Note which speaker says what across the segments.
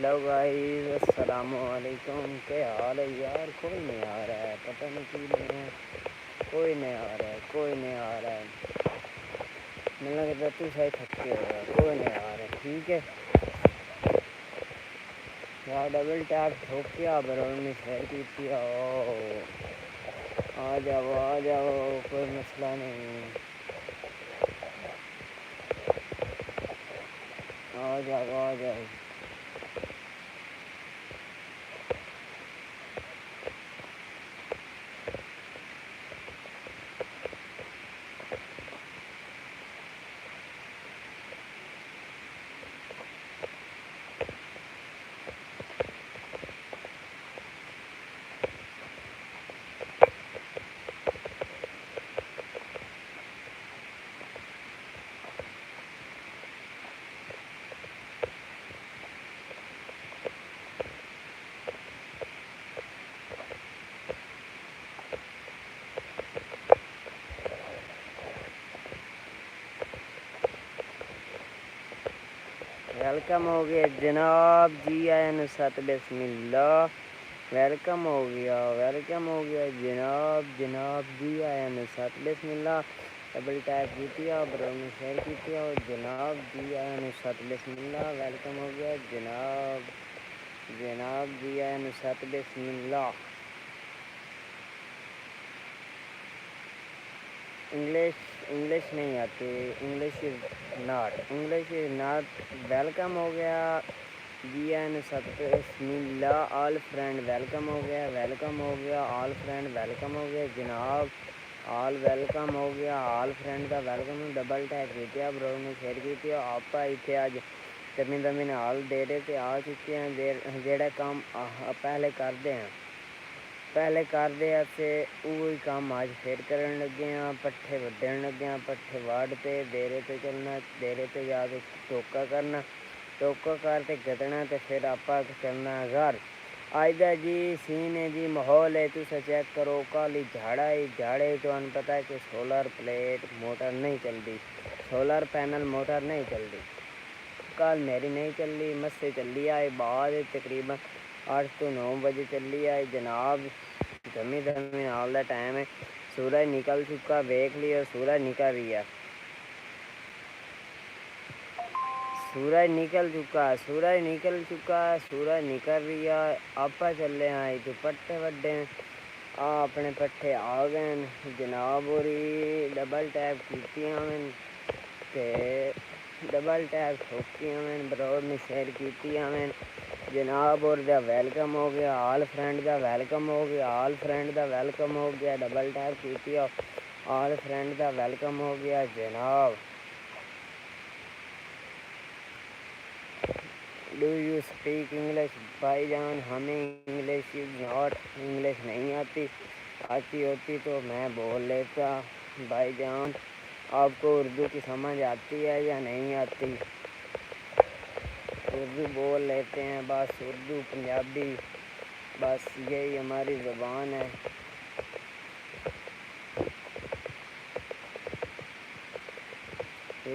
Speaker 1: Hello guys, अस्सलाम वालेकुम। क्या हाल है यार? कोई नहीं आ रहा है, पता नहीं क्यों नहीं है। कोई नहीं आ रहा है, कोई नहीं आ रहा है। मुझे लगता तू शायद थके हो यार। कोई नहीं आ रहा है, ठीक है यार। डबल टैप ठोक के आप में शेयर की आओ। आ जाओ आ जाओ, कोई मसला नहीं। आ जाओ आ जाओ। वेलकम हो गया जनाब जी। आया नुसरत बिस्मिल्लाह। वेलकम हो गया, वेलकम हो गया जनाब जी। आया नुसरत बिस्मिल्लाह। डबल टैप की ब्रो ने शेयर की और जनाब जी आया नुसरत बिस्मिल्लाह। वेलकम हो गया जनाब जी आया नुसरत बिस्मिल्लाह। इंग्लिश नहीं आती। English is not. वेलकम हो गया जी एन सब बिस्मिल्लाह। ऑल फ्रेंड वेलकम हो गया, वेलकम हो गया। ऑल फ्रेंड वेलकम हो गया जनाब। ऑल वेलकम हो गया। ऑल फ्रेंड का वेलकम। डबल टैप की ब्रो ने शेयर की आप इतने अज जमीन जमीन हाल दे रहे थे आ चुके हैं। जेड़ा काम पहले करते हैं वही काम अज फिर करन लगे हैं। पट्ठे वड्डन लगे हैं, पट्ठे वाढ़ते डेरे पे चलना, डेरे पे जाके टोका करना, टोका करके गदना तो फिर आप चलना घर। अज का जी सीन है जी, माहौल है तुम चेक करो। कल झाड़ा ही झाड़े तो पता है कि सोलर प्लेट मोटर नहीं चलती, सोलर पैनल मोटर नहीं चलती। कल मेरी नहीं चल रही, मस्से चली आए बाद तकरीबन 8 तो 9 बजे चली आए जनाब। जमी हाल का टाइम है, सूरज निकल चुका, देख लियो सूरज निकल रही है, सूरज निकल रही है। आप चले हैं तो पट्टे वड्डे अपने पट्ठे आ गए जनाब। और डबल टैप की डबल टैप ठोकी हमें ब्रोड ने शेयर की हमें जनाब। और वेलकम हो गया। ऑल फ्रेंड का वेलकम हो गया, ऑल फ्रेंड का वेलकम हो गया। डबल टैप की ऑल फ्रेंड का वेलकम हो गया जनाब। डू यू स्पीक इंग्लिश भाईजान? हमें इंग्लिश नहीं आती होती तो मैं बोल लेता भाईजान। आपको उर्दू की समझ आती है या नहीं आती? उर्दू बोल लेते हैं बस, उर्दू पंजाबी बस यही हमारी ज़बान है।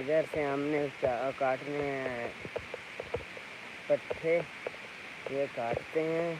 Speaker 1: इधर से हमने काटने हैं पट्ठे, ये काटते हैं।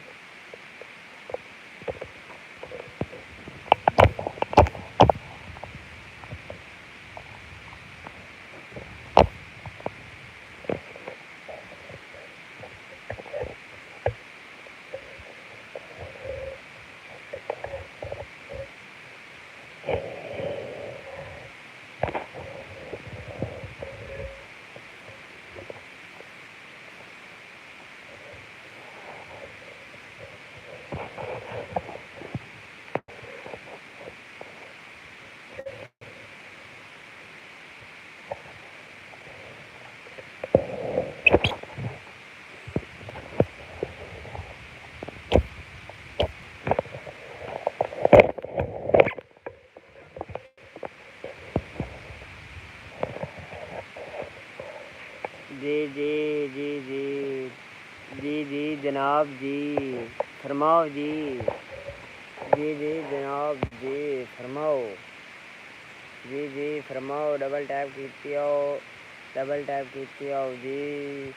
Speaker 1: जी जनाब जी फरमाओ जी जनाब जी फरमाओ जी फरमाओ। डबल टैप की आओ जी।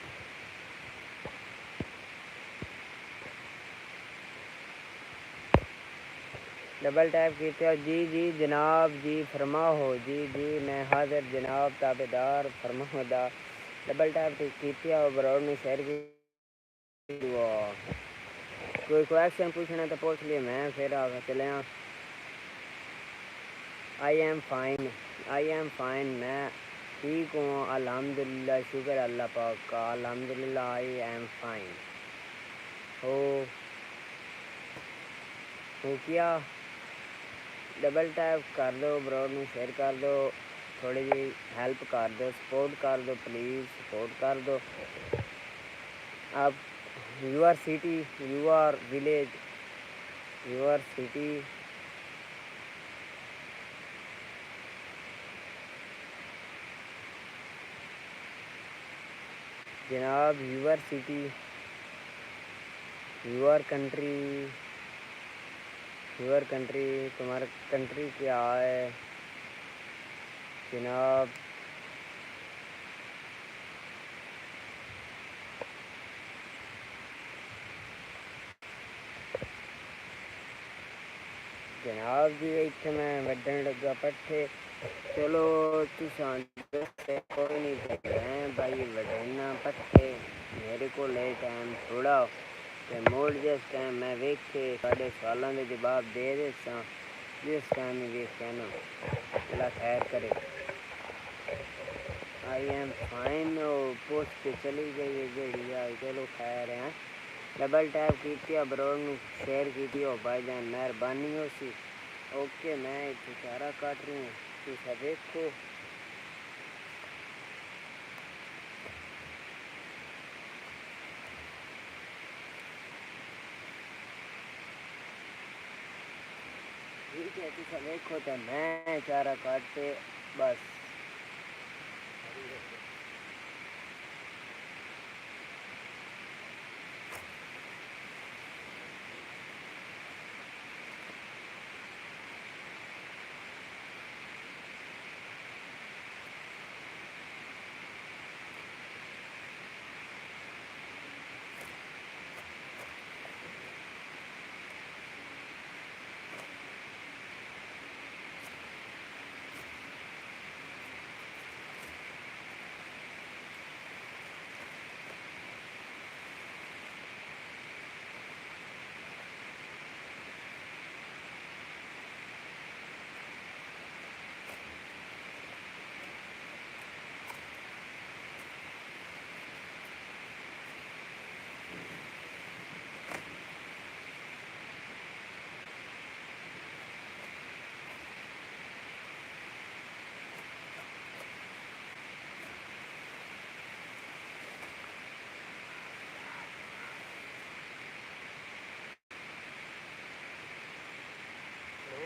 Speaker 1: डबल टैप कीते हो जी जी जनाब जी फरमाओ जी जी मैं हाजिर जनाब ताबेदार फरमाओदा डबल टैप कीते हो ब्रोड ने शेयर की कोई क्वेश्चन पूछना तो पूछ लिए मैं फिर आगे चले आई एम फाइन मैं ठीक हूँ अल्हम्दुलिल्लाह शुक्र अल्लाह पाक का अल्हम्दुलिल्लाह आई एम फाइन हो क्या डबल टैप कर दो ब्रोड में शेयर कर दो थोड़ी जी हेल्प कर दो सपोर्ट कर दो प्लीज़ सपोर्ट कर दो आप your city your village your city जनाब यूर सिटी यूर कंट्री तुम्हारा कंट्री क्या है जनाब जनाब जी इतने मैं वड्डन लगा पट्ठे चलो तुसां कोई नहीं मैं भाई वड्डना पट्ठे मेरे को ले टाइम थोड़ा ते मोड़ जिस टाइम मैं वेखे साढ़े सवालों के जवाब दे दे जिस टाइम वेखे ना अल्लाह खैर करे आई एम फाइन पोस्ट पे चली गई है जड़ी आई चलो खैर है डबल टैप की ब्रोड में शेयर की भाईजान मेहरबानी हो सी ओके मैं इतने सारा काट रही हूँ तुसा देखो ठीक है तुसा देखो तो मैं सारा काटते बस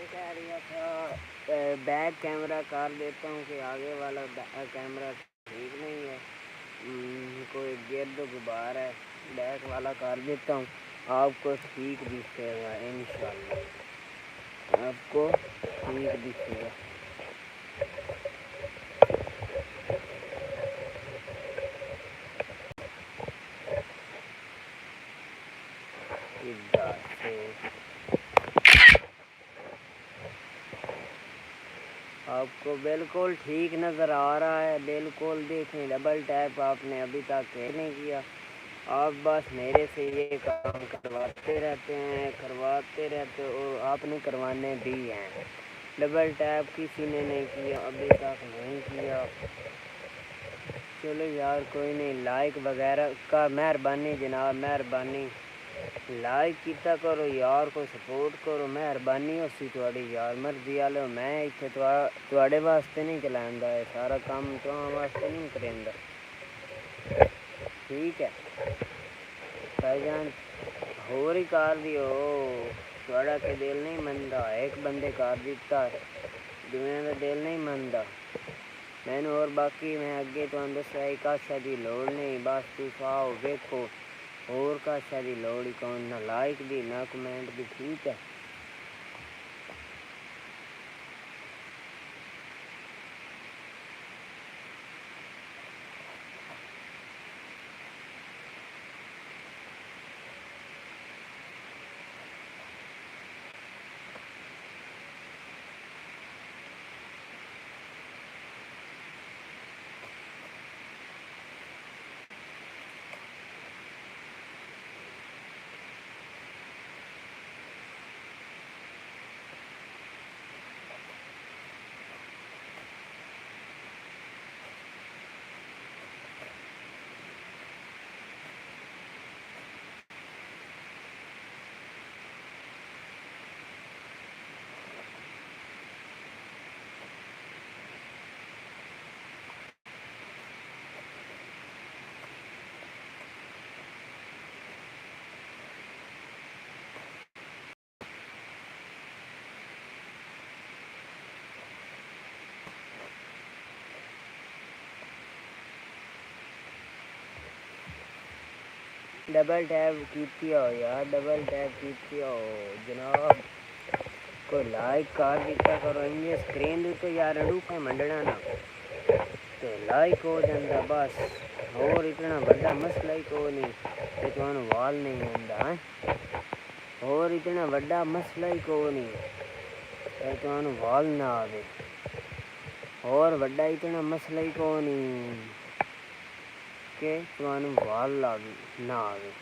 Speaker 1: कह रहा था बैक कैमरा कर देता हूँ कि आगे वाला कैमरा ठीक नहीं है कोई गिर्द गुबार है बैक वाला कर देता हूँ आपको ठीक दिखेगा इंशाल्लाह आपको ठीक दिखेगा इधर से आपको बिल्कुल ठीक नज़र आ रहा है बिल्कुल देखें डबल टैप आपने अभी तक नहीं किया आप बस मेरे से ये काम करवाते रहते और आपने करवाने भी हैं डबल टैप किसी ने नहीं किया अभी तक नहीं किया चलो यार कोई नहीं लाइक वगैरह का मेहरबानी जनाब मेहरबानी लाइक किया करो यार को सपोर्ट करो मेहरबानी उसी थोड़ी यार मर्जी आलो मैं इतने थोड़े वास्ते नहीं चलांदा है सारा काम तो वास्ते नहीं करेंदा ठीक है भाईजान होर ही कर दियो थोड़ा के दिल नहीं मनता एक बंदे कर दिता दुनिया का दिल नहीं मनता मैंने और बाकी मैं अगे तो दसा एक आशा की लोड़ नहीं बस तुस आओ देखो और का सारी लोड़ी कौन ना लाइक दी ना कमेंट दी ठीक है डबल टैप कीतिया हो यार, डबल टैप कीतिया हो जनाब। कोई लाइक कर दिता करो, इन्हें स्क्रीन तो यार अड़ूखे मंडना ना तो लाइक हो जाता बस। और इतना बड़ा मसला ही को नहीं कि तुहानू वाल नहीं आंदा है। और इतना बड़ा मसला ही को नहीं कि तुहानू वाल ना आवे। और बड़ा इतना मसला ही को नहीं कि तुहानू वाल ना आवे।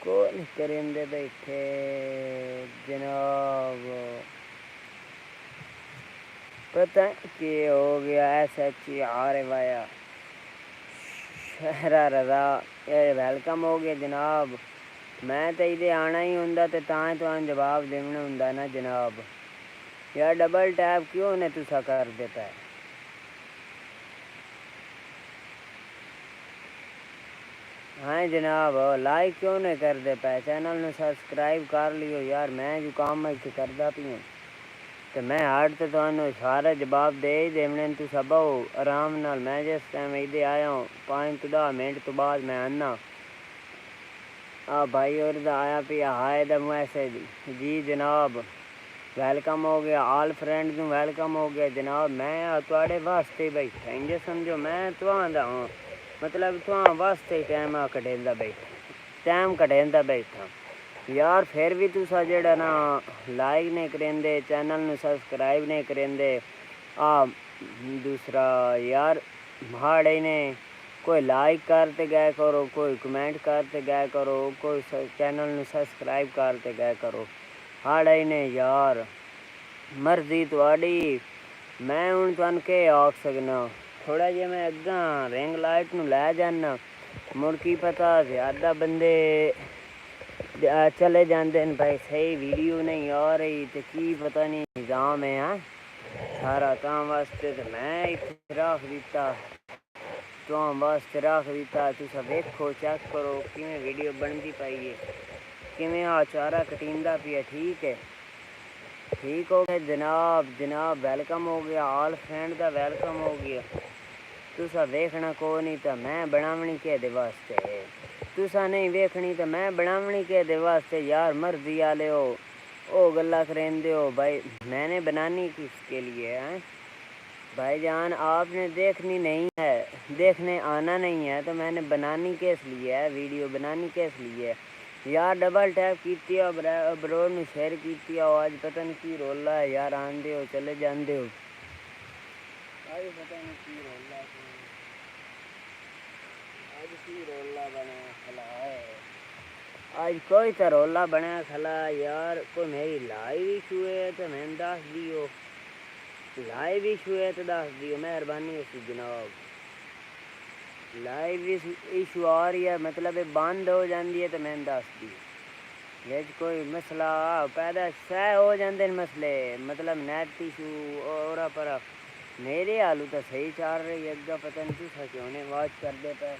Speaker 1: कौन करेंदे बैठे जनाब। पता कि हो गया SHERAYA शहरा रजा वेलकम हो गया जनाब। मैं तो इधे आना ही होंदा ते तां तुहानू जवाब देना होंदा ना जनाब। यार डबल टैप क्यों ने तुसा कर देता है। हाँ जनाब लाइक क्यों नहीं कर दे पाए। चैनल ने सब्सक्राइब कर लियो यार। मैं जो काम करदा पी हूँ तो मैं हट तो तुहानू सारा जवाब दे ही देने। तुसा बहु आराम नाल। मैं जिस टाइम इधे आया हूँ 5 to 10 मिनट तो बाद मैं आना। भाई और आया पिया हाय द मैसेज जी जनाब। वेलकम हो गया ऑल फ्रेंड्स नू वेलकम हो गया जनाब। मैं थोड़े वास्ते बैठा इंजे समझो मैं तुहांदा हूँ मतलब तुहां वास्ते टाइम कटेंदा बैठा टाइम कटेंदा बैठा यार। फिर भी तुसा जेड़ा ना लाइक नहीं करेंदे चैनल नू सब्सक्राइब नहीं करेंदे। दूसरा यार माड़े ने कोई लाइक करते गए करो कोई कमेंट करते गए करो कोई चैनल नू सब्सक्राइब करते गए करो। हाड़े ने यार मर्जी तुहाड़ी। मैं हूँ तुहानू के आख सकना। थोड़ा जिहा मैं अग्गां रिंग लाइट नू लै जाना मुड़ की पता ज़्यादा बंदे चले जाते हैं भाई सही वीडियो नहीं आ रही तो की पता नहीं निज़ाम है। हाँ सारा तां वास्ते तो मैं इत्थे रख दिता तुहां वास्ते रख दिता। तुसा वेखो चेक करो किवें वीडियो बनती पाई है किवें चारा कटींदा पिया। ठीक है ठीक हो गया जनाब। जनाब वेलकम हो गया ऑल फ्रेंड का वेलकम हो गया। तुसा वेखना को नहीं तो मैं बनावनी के दे वास्ते। तुसा नहीं वेखनी तो मैं बनावनी के दे वास्ते। यार मर्जी आले हो ओ गल्ला करेंदे हो भाई। मैंने बनानी किसके लिए है भाईजान। आपने देखनी नहीं है देखने आना नहीं है तो मैंने बनानी किस लिए है वीडियो बनानी किस लिए है। यार डबल टैप कीती ब्रो ने शेयर कीती आज पता नहीं की रोला है यार। आंदे हो चले जाते हो आज पता नहीं की रोला आज की रोला बना खला है। आज कोई तो रोला बना खला यार। कोई मेरी लाइव इशू है तो मैंने दस दियो लाइव इशू है तो दस दियो मेहरबानी होगी जनाब। लाइव इशू आ रही है मतलब बंद हो जाती है तो मैंने दस दी विच कोई मसला पैदा सह हो जाते हैं मसले मतलब नेट इशू और पर मेरे हालू तो सही चल रही है। अग्गा पता नहीं तुसा क्यों ने वाच करते पे।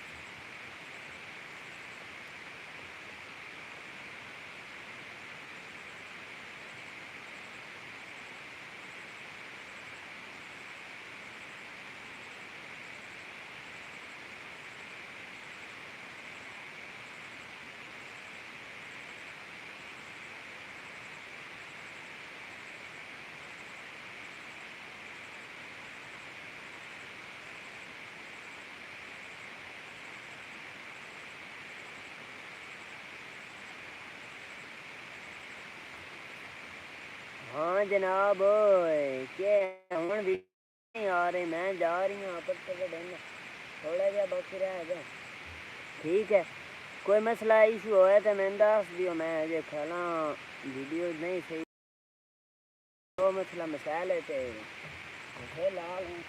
Speaker 1: हाँ जनाब क्या हूँ भी नहीं आ रही। मैं जा रही हूँ आपस से दिन थोड़ा जहा बाकी रहेगा। ठीक है कोई मसला इशू होया तो मैंने दस दियो। मैं अजे खला वीडियो नहीं सही वो मसला मसाइल है तो लाल हूँ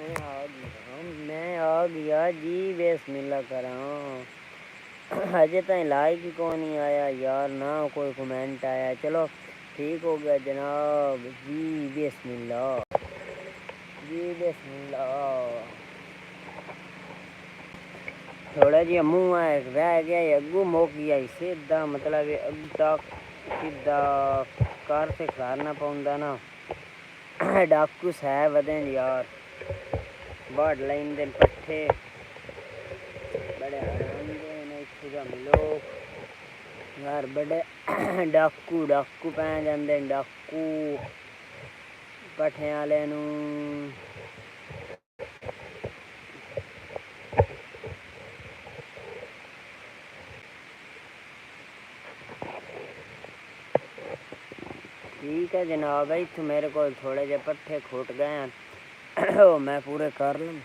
Speaker 1: मैं आ गया जी, बिस्मिल्लाह करा। अजे ताईं लाइक ही कौन नहीं आया यार, ना कोई कमेंट आया। चलो ठीक हो गया जनाब जी, बिस्मिल्लाह जी, बिस्मिल्लाह। थोड़ा जी मुँह है रह गया, अगू मुक गया सीधा, मतलब अग तक सीधा घर से खलारना पौंदा ना। डाकू सै वदें यार, बाड़ लैंदे पट्ठे बड़े आराम दे इत्थों दा मिलो यार। बड़े डाकू डाकू पै जांदे, डाकू पट्ठे आले नू। ठीक है जनाब, इत्थों मेरे को थोड़े जे पट्ठे खुट गए हैं, मैं पूरे कर लूँ।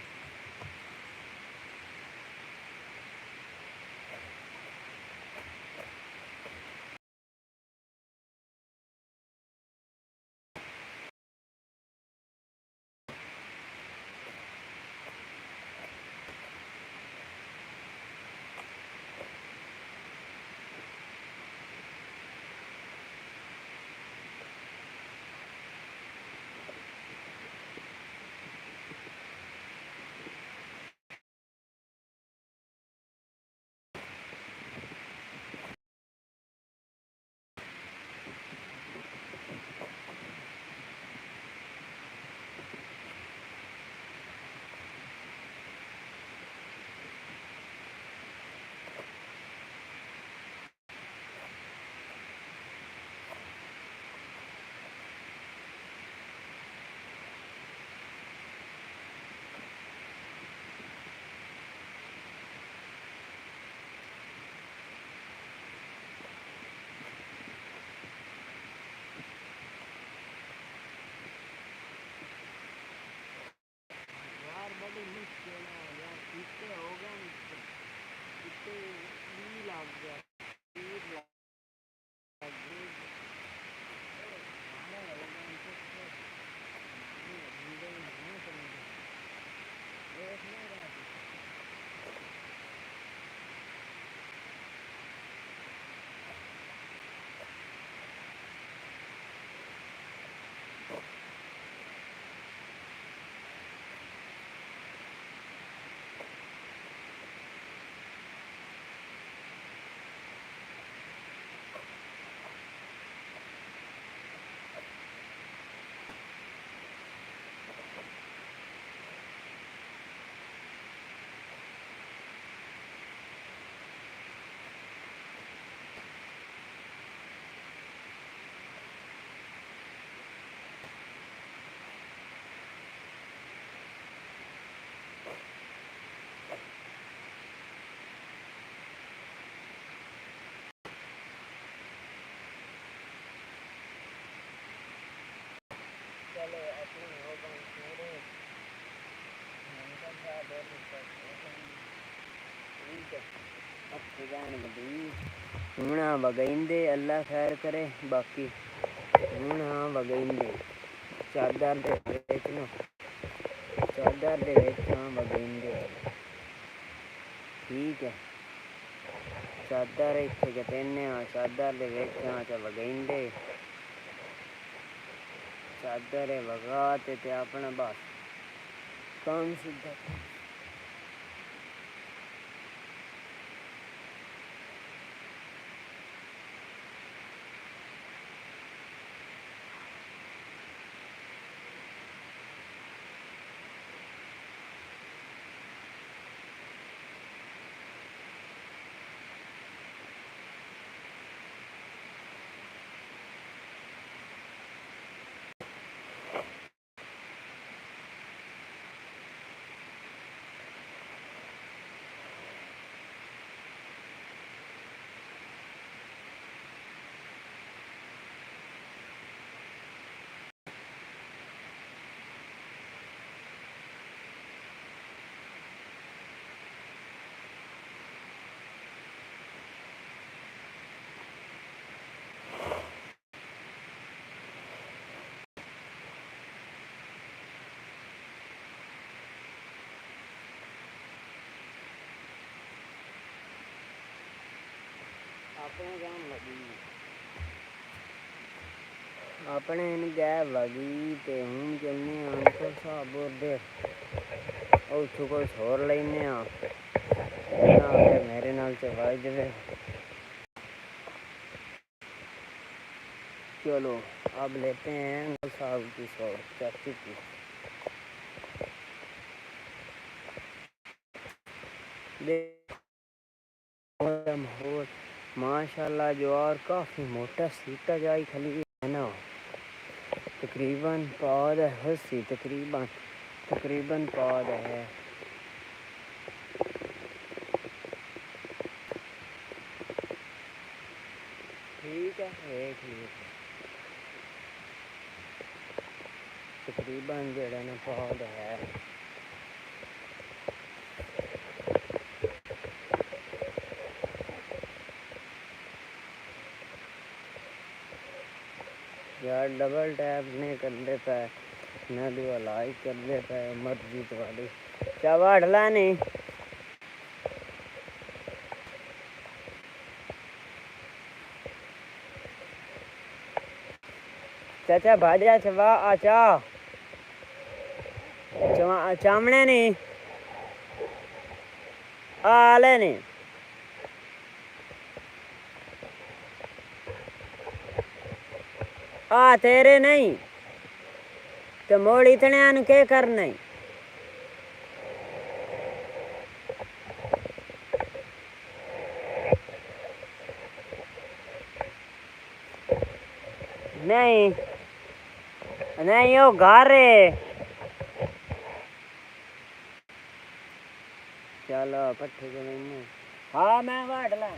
Speaker 1: यार बड़ी मुश्किल है यार, कितने हो गए, कितने भी लग गया, तीर लग गई। हमारे हो गए तो वीडियो नहीं करेंगे, देख नहीं रहा थी। चलो अपने हो गए पूरे, हमका साथ और ठीक है। अब जान गई हूँ हाँ वगेंदे, अल्लाह खैर करे। बाकी हूँ हाँ वगेंदे चादर दे विच ना, चादर दे विच हाँ वगेंदे। ठीक है, चादर इत्थे जपेने हाँ, चादर दे विच हाँ च वगेंदे। चादर वगा ते अपना बस काम सीधा। अपने इन गैप लगी तो हूँ चलने अंकल साहब बोलते उठो कोई होर लेने मेरे नाल चलवाई देवे। चलो अब लेते हैं अंकल साहब की शॉट चाची की। माहौल माशाल्लाह ज्वार काफ़ी मोटा सीटा जाई खली है ना, तकरीबन पौध है हसी तकरीबन पौध है। ठीक है तकरीबन जड़ा ना पौध है। यार डबल टैप नहीं कर देता है ना दुआ लाइक कर देता है मर्जी तुम्हारी। क्या वाढ़ला नहीं चाचा भाजा छवा आचा चामड़े नहीं आले नहीं आ तेरे नहीं तो मोड़ इतने के करने नहीं नहीं वो घर है। चलो पट्टे को नहीं हाँ मैं वाट ला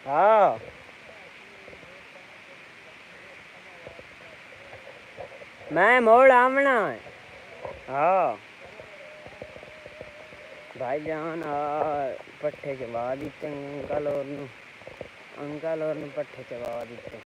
Speaker 1: हाँ मैं मोड़ आमना है। हाँ भाईजान पट्ठे चबा दिते अंकल और पट्ठे चबा दिते।